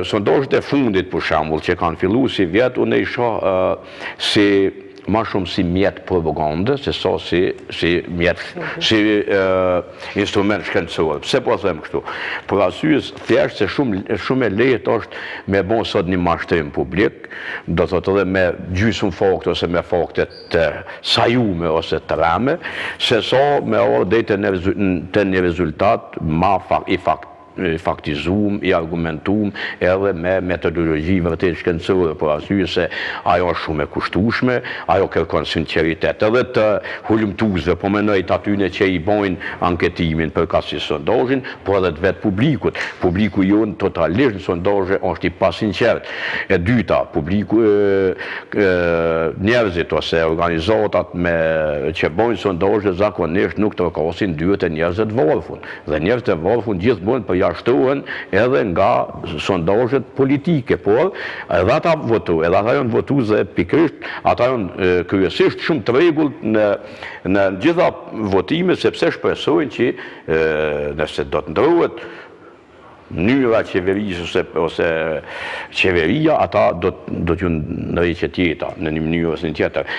Sondazhet e fundit, për shembull, që kanë filluar si vjet, unë i shoh si ma shumë si mjet propagande, se sa si mjet, si instrument shkencor. Pse po them kështu? Për arsye thjesht se shumë e lehtë është me bën sot një mashtrim publik, do thotë edhe me gjysmë fakte ose me fakte të sajume ose të rame, se sa me ardhur deri te një rezultat i faktizum, i argumentum, edhe me metodologji vërtet shkencore, për arsye se ajo është shumë e kushtueshme, ajo kërkon sinqeritet, edhe të hulumtuesve, po mendoj të atyne që i bojnë anketimin për ka si sondazhin, por edhe të vetë publikut. Publiku jonë totalisht në sondazhe është i pasinqert. E dyta, publiku, njerëzit ose organizatat që bojnë sondazhe zakonisht nuk trokasin dyert e njerëzve të varfër. Dhe njerëzit e varfër gjithmonë përjashtohen edhe nga sondazhet politike, por edhe ata votojnë, edhe ata janë votuese pikërisht, ata janë kryesisht shumë të rregullt në gjitha votimet, sepse shpresojnë që nëse do të ndrohet mënyra qeverisë ose qeveria, ata do t'ju ndriqet jeta në një mënyrë ose në tjetër.